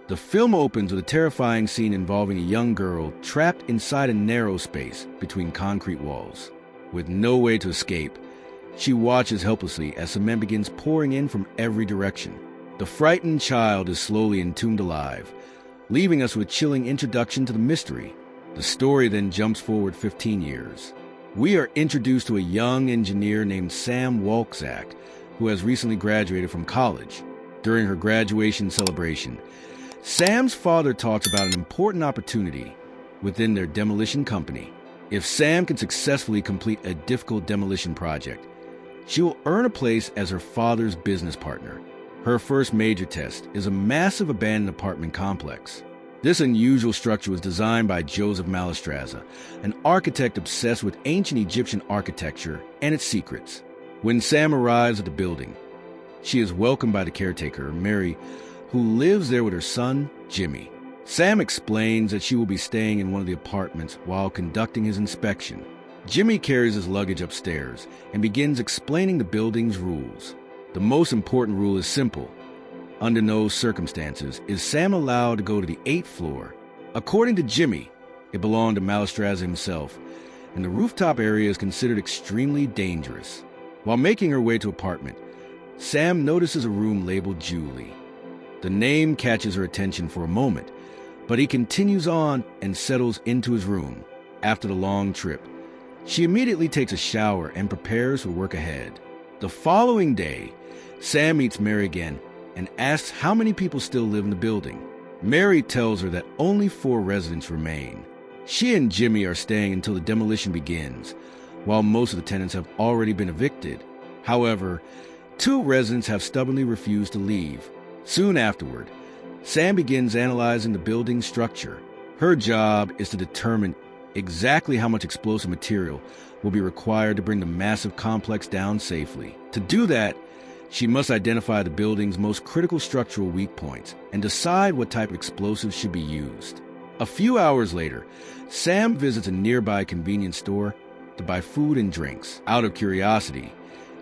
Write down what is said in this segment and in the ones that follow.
The film opens with a terrifying scene involving a young girl trapped inside a narrow space between concrete walls. With no way to escape, she watches helplessly as cement begins pouring in from every direction. The frightened child is slowly entombed alive, leaving us with a chilling introduction to the mystery. The story then jumps forward 15 years. We are introduced to a young engineer named Sam Walczak, who has recently graduated from college. During her graduation celebration, Sam's father talks about an important opportunity within their demolition company. If Sam can successfully complete a difficult demolition project, she will earn a place as her father's business partner. Her first major test is a massive abandoned apartment complex. This unusual structure was designed by Joseph Mallestraza, an architect obsessed with ancient Egyptian architecture and its secrets. When Sam arrives at the building, she is welcomed by the caretaker, Mary, who lives there with her son, Jimmy. Sam explains that she will be staying in one of the apartments while conducting his inspection. Jimmy carries his luggage upstairs and begins explaining the building's rules. The most important rule is simple. Under no circumstances is Sam allowed to go to the 8th floor. According to Jimmy, it belonged to Mallestraza himself, and the rooftop area is considered extremely dangerous. While making her way to apartment, Sam notices a room labeled Julie. The name catches her attention for a moment, but he continues on and settles into his room. After the long trip, she immediately takes a shower and prepares for work ahead. The following day, Sam meets Mary again and asks how many people still live in the building. Mary tells her that only 4 residents remain. She and Jimmy are staying until the demolition begins, while most of the tenants have already been evicted. However, 2 residents have stubbornly refused to leave. Soon afterward, Sam begins analyzing the building's structure. Her job is to determine exactly how much explosive material will be required to bring the massive complex down safely. To do that, she must identify the building's most critical structural weak points and decide what type of explosives should be used. A few hours later, Sam visits a nearby convenience store to buy food and drinks. Out of curiosity,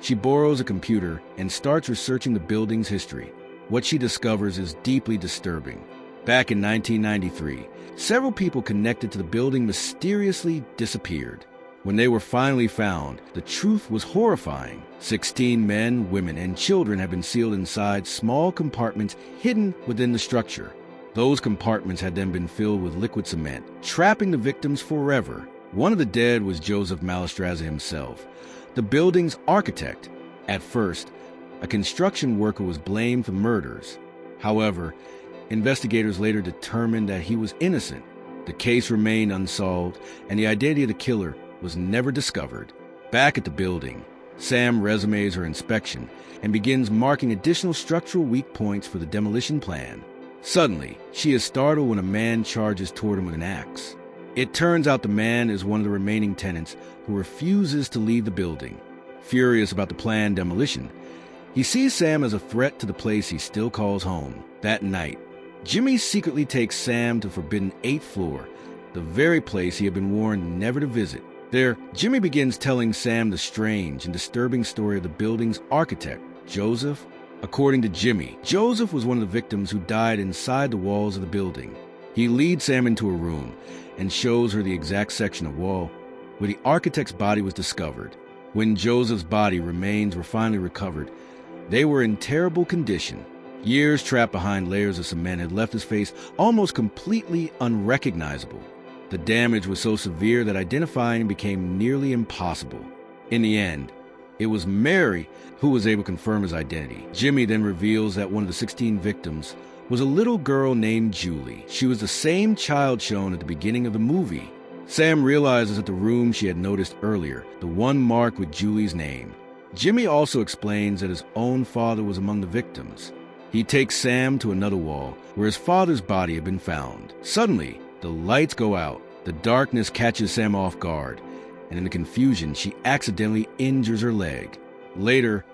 she borrows a computer and starts researching the building's history. What she discovers is deeply disturbing. Back in 1993, several people connected to the building mysteriously disappeared. When they were finally found, the truth was horrifying. 16 men, women, and children had been sealed inside small compartments hidden within the structure. Those compartments had then been filled with liquid cement, trapping the victims forever. One of the dead was Joseph Mallestraza himself, the building's architect. At first, a construction worker was blamed for murders. However, investigators later determined that he was innocent. The case remained unsolved, and the identity of the killer was never discovered. Back at the building, Sam resumes her inspection and begins marking additional structural weak points for the demolition plan. Suddenly, she is startled when a man charges toward him with an axe. It turns out the man is one of the remaining tenants who refuses to leave the building. Furious about the planned demolition, he sees Sam as a threat to the place he still calls home. That night, Jimmy secretly takes Sam to forbidden 8th floor, the very place he had been warned never to visit. There, Jimmy begins telling Sam the strange and disturbing story of the building's architect, Joseph. According to Jimmy, Joseph was one of the victims who died inside the walls of the building. He leads Sam into a room and shows her the exact section of wall where the architect's body was discovered. When Joseph's body remains were finally recovered, they were in terrible condition. Years trapped behind layers of cement had left his face almost completely unrecognizable. The damage was so severe that identifying became nearly impossible. In the end, it was Mary who was able to confirm his identity. Jimmy then reveals that one of the 16 victims was a little girl named Julie. She was the same child shown at the beginning of the movie. Sam realizes that the room she had noticed earlier, the one marked with Julie's name. Jimmy also explains that his own father was among the victims. He takes Sam to another wall where his father's body had been found. Suddenly, the lights go out. The darkness catches Sam off guard, and in the confusion, she accidentally injures her leg. Later,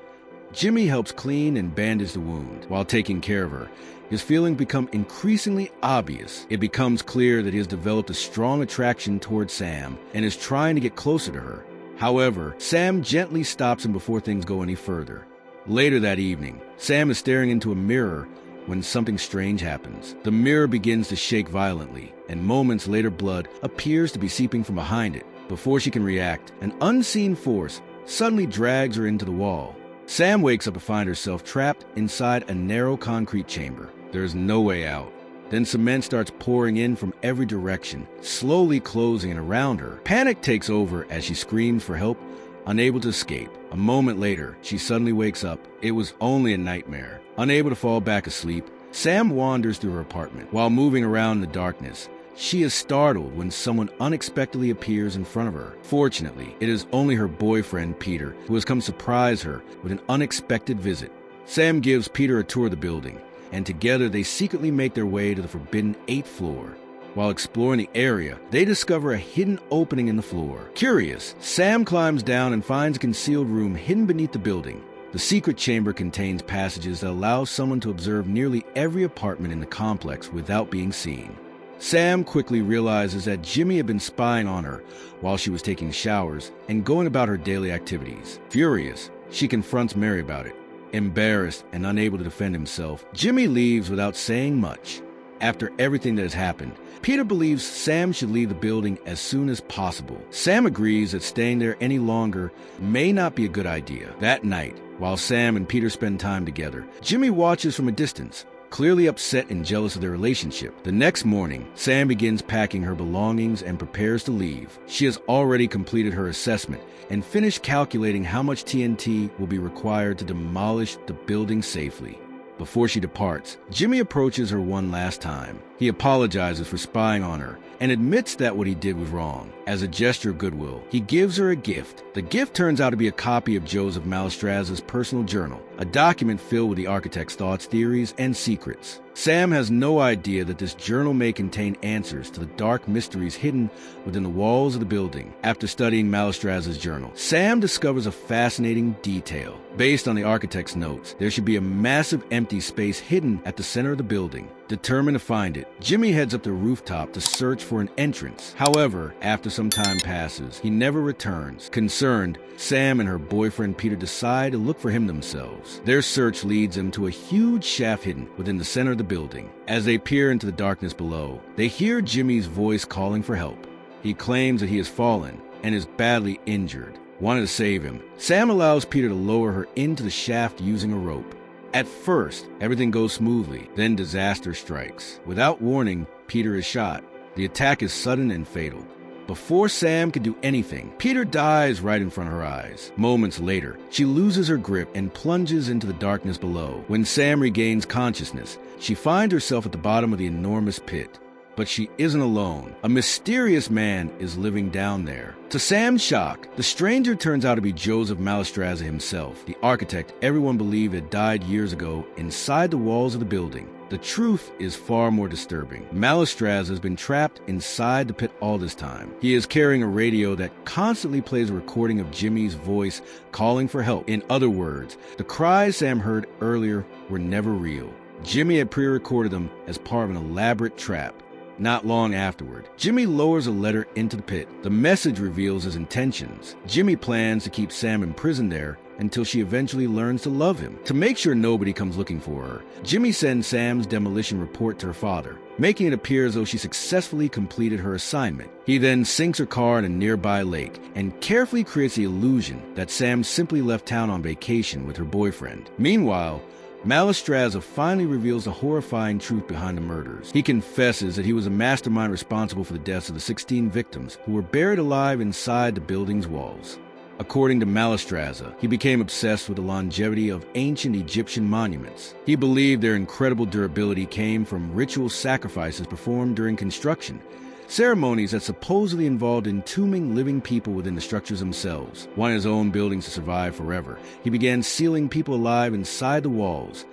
Jimmy helps clean and bandage the wound. While taking care of her, his feelings become increasingly obvious. It becomes clear that he has developed a strong attraction towards Sam and is trying to get closer to her. However, Sam gently stops him before things go any further. Later that evening, Sam is staring into a mirror when something strange happens. The mirror begins to shake violently, and moments later blood appears to be seeping from behind it. Before she can react, an unseen force suddenly drags her into the wall. Sam wakes up to find herself trapped inside a narrow concrete chamber. There is no way out. Then cement starts pouring in from every direction, slowly closing in around her. Panic takes over as she screams for help, unable to escape. A moment later, she suddenly wakes up. It was only a nightmare. Unable to fall back asleep, Sam wanders through her apartment. While moving around in the darkness, she is startled when someone unexpectedly appears in front of her. Fortunately, it is only her boyfriend, Peter, who has come surprise her with an unexpected visit. Sam gives Peter a tour of the building, and together they secretly make their way to the forbidden 8th floor. While exploring the area, they discover a hidden opening in the floor. Curious, Sam climbs down and finds a concealed room hidden beneath the building. The secret chamber contains passages that allow someone to observe nearly every apartment in the complex without being seen. Sam quickly realizes that Jimmy had been spying on her while she was taking showers and going about her daily activities. Furious, she confronts Mary about it. Embarrassed and unable to defend himself, Jimmy leaves without saying much. After everything that has happened, Peter believes Sam should leave the building as soon as possible. Sam agrees that staying there any longer may not be a good idea. That night, while Sam and Peter spend time together, Jimmy watches from a distance, clearly upset and jealous of their relationship. The next morning, Sam begins packing her belongings and prepares to leave. She has already completed her assessment and finished calculating how much TNT will be required to demolish the building safely. Before she departs, Jimmy approaches her one last time. He apologizes for spying on her and admits that what he did was wrong. As a gesture of goodwill, he gives her a gift. The gift turns out to be a copy of Joseph Malestraz's personal journal, a document filled with the architect's thoughts, theories, and secrets. Sam has no idea that this journal may contain answers to the dark mysteries hidden within the walls of the building. After studying Malestraz's journal, Sam discovers a fascinating detail. Based on the architect's notes, there should be a massive empty space hidden at the center of the building. Determined to find it, Jimmy heads up the rooftop to search for an entrance. However, after some time passes, he never returns. Concerned, Sam and her boyfriend Peter decide to look for him themselves. Their search leads them to a huge shaft hidden within the center of the building. As they peer into the darkness below, they hear Jimmy's voice calling for help. He claims that he has fallen and is badly injured. Wanting to save him, Sam allows Peter to lower her into the shaft using a rope. At first, everything goes smoothly, then disaster strikes. Without warning, Peter is shot. The attack is sudden and fatal. Before Sam can do anything, Peter dies right in front of her eyes. Moments later, she loses her grip and plunges into the darkness below. When Sam regains consciousness, she finds herself at the bottom of the enormous pit. But she isn't alone. A mysterious man is living down there. To Sam's shock, the stranger turns out to be Joseph Malestraz himself, the architect everyone believed had died years ago inside the walls of the building. The truth is far more disturbing. Malestraz has been trapped inside the pit all this time. He is carrying a radio that constantly plays a recording of Jimmy's voice calling for help. In other words, the cries Sam heard earlier were never real. Jimmy had pre-recorded them as part of an elaborate trap. Not long afterward, Jimmy lowers a letter into the pit. The message reveals his intentions. Jimmy plans to keep Sam imprisoned there until she eventually learns to love him. To make sure nobody comes looking for her, Jimmy sends Sam's demolition report to her father, making it appear as though she successfully completed her assignment. He then sinks her car in a nearby lake and carefully creates the illusion that Sam simply left town on vacation with her boyfriend. Meanwhile, Malestraz finally reveals the horrifying truth behind the murders. He confesses that he was a mastermind responsible for the deaths of the 16 victims who were buried alive inside the building's walls. According to Malestraz, he became obsessed with the longevity of ancient Egyptian monuments. He believed their incredible durability came from ritual sacrifices performed during construction, ceremonies that supposedly involved entombing living people within the structures themselves. Wanting his own buildings to survive forever, he began sealing people alive inside the walls.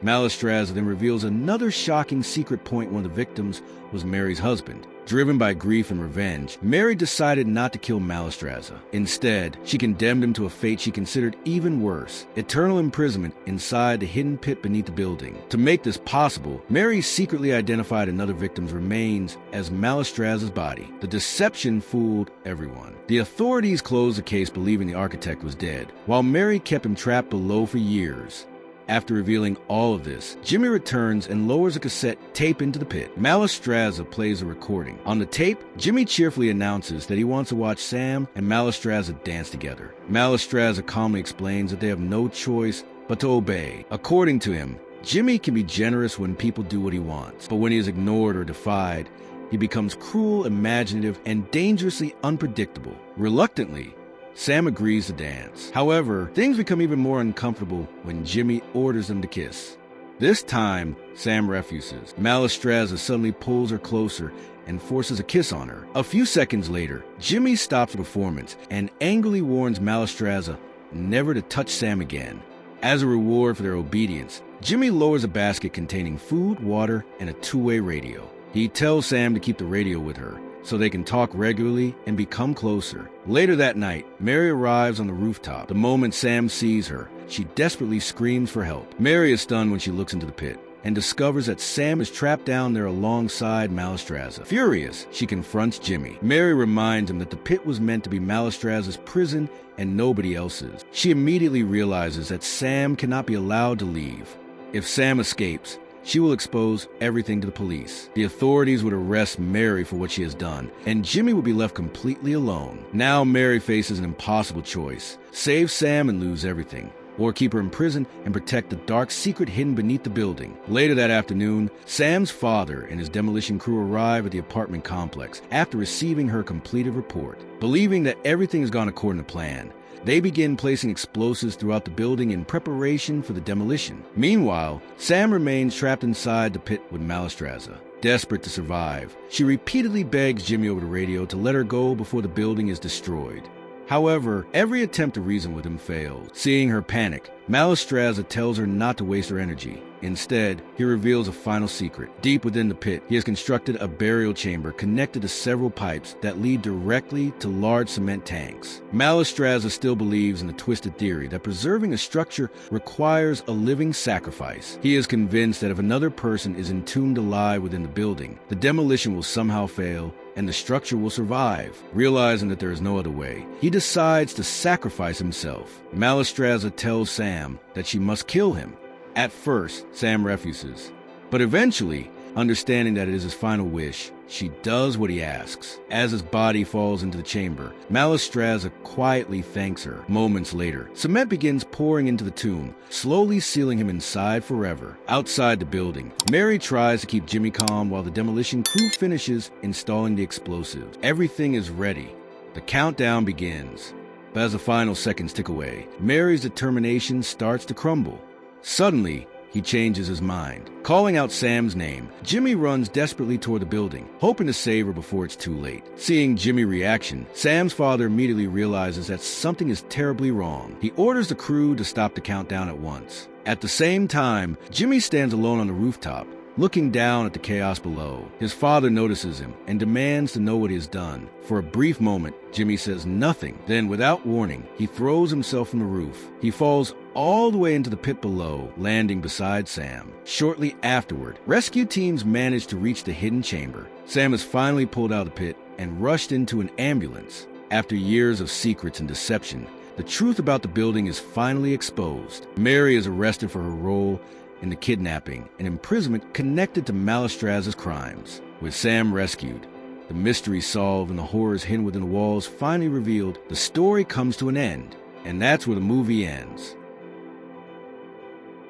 Malestraz then reveals another shocking secret point: one of the victims was Mary's husband. Driven by grief and revenge, Mary decided not to kill Malestraz. Instead, she condemned him to a fate she considered even worse: eternal imprisonment inside the hidden pit beneath the building. To make this possible, Mary secretly identified another victim's remains as Malestraz's body. The deception fooled everyone. The authorities closed the case believing the architect was dead, while Mary kept him trapped below for years. After revealing all of this, Jimmy returns and lowers a cassette tape into the pit. Mallestraza plays a recording. On the tape, Jimmy cheerfully announces that he wants to watch Sam and Mallestraza dance together. Mallestraza calmly explains that they have no choice but to obey. According to him, Jimmy can be generous when people do what he wants, but when he is ignored or defied, he becomes cruel, imaginative, and dangerously unpredictable. Reluctantly, Sam agrees to dance. However, things become even more uncomfortable when Jimmy orders them to kiss. This time, Sam refuses. Mallestraza suddenly pulls her closer and forces a kiss on her. A few seconds later, Jimmy stops the performance and angrily warns Mallestraza never to touch Sam again. As a reward for their obedience, Jimmy lowers a basket containing food, water, and a two-way radio. He tells Sam to keep the radio with her, so they can talk regularly and become closer. Later that night, Mary arrives on the rooftop. The moment Sam sees her, she desperately screams for help. Mary is stunned when she looks into the pit and discovers that Sam is trapped down there alongside Mallestraza. Furious, she confronts Jimmy. Mary reminds him that the pit was meant to be Mallestraza's prison and nobody else's. She immediately realizes that Sam cannot be allowed to leave. If Sam escapes, she will expose everything to the police. The authorities would arrest Mary for what she has done, and Jimmy would be left completely alone. Now Mary faces an impossible choice: save Sam and lose everything, or keep her in prison and protect the dark secret hidden beneath the building. Later that afternoon, Sam's father and his demolition crew arrive at the apartment complex after receiving her completed report. Believing that everything has gone according to plan, they begin placing explosives throughout the building in preparation for the demolition. Meanwhile, Sam remains trapped inside the pit with Mallestraza. Desperate to survive, she repeatedly begs Jimmy over the radio to let her go before the building is destroyed. However, every attempt to reason with him fails. Seeing her panic, Mallestraza tells her not to waste her energy. Instead, he reveals a final secret. Deep within the pit, he has constructed a burial chamber connected to several pipes that lead directly to large cement tanks. Mallestraza still believes in the twisted theory that preserving a structure requires a living sacrifice. He is convinced that if another person is entombed alive within the building, the demolition will somehow fail and the structure will survive. Realizing that there is no other way, he decides to sacrifice himself. Mallestraza tells Sam that she must kill him. At first, Sam refuses, but eventually, understanding that it is his final wish, she does what he asks. As his body falls into the chamber, Mallestraza quietly thanks her. Moments later, cement begins pouring into the tomb, slowly sealing him inside forever. Outside the building, Mary tries to keep Jimmy calm while the demolition crew finishes installing the explosives. Everything is ready. The countdown begins. But as the final seconds tick away, Mary's determination starts to crumble. Suddenly, he changes his mind. Calling out Sam's name, Jimmy runs desperately toward the building, hoping to save her before it's too late. Seeing Jimmy's reaction, Sam's father immediately realizes that something is terribly wrong. He orders the crew to stop the countdown at once. At the same time, Jimmy stands alone on the rooftop, looking down at the chaos below. His father notices him and demands to know what he has done. For a brief moment, Jimmy says nothing. Then, without warning, he throws himself from the roof. He falls all the way into the pit below, landing beside Sam. Shortly afterward, rescue teams manage to reach the hidden chamber. Sam is finally pulled out of the pit and rushed into an ambulance. After years of secrets and deception, the truth about the building is finally exposed. Mary is arrested for her role in the kidnapping and imprisonment connected to Mallestraza's crimes. With Sam rescued, the mystery solved, and the horrors hidden within the walls finally revealed, the story comes to an end. And that's where the movie ends.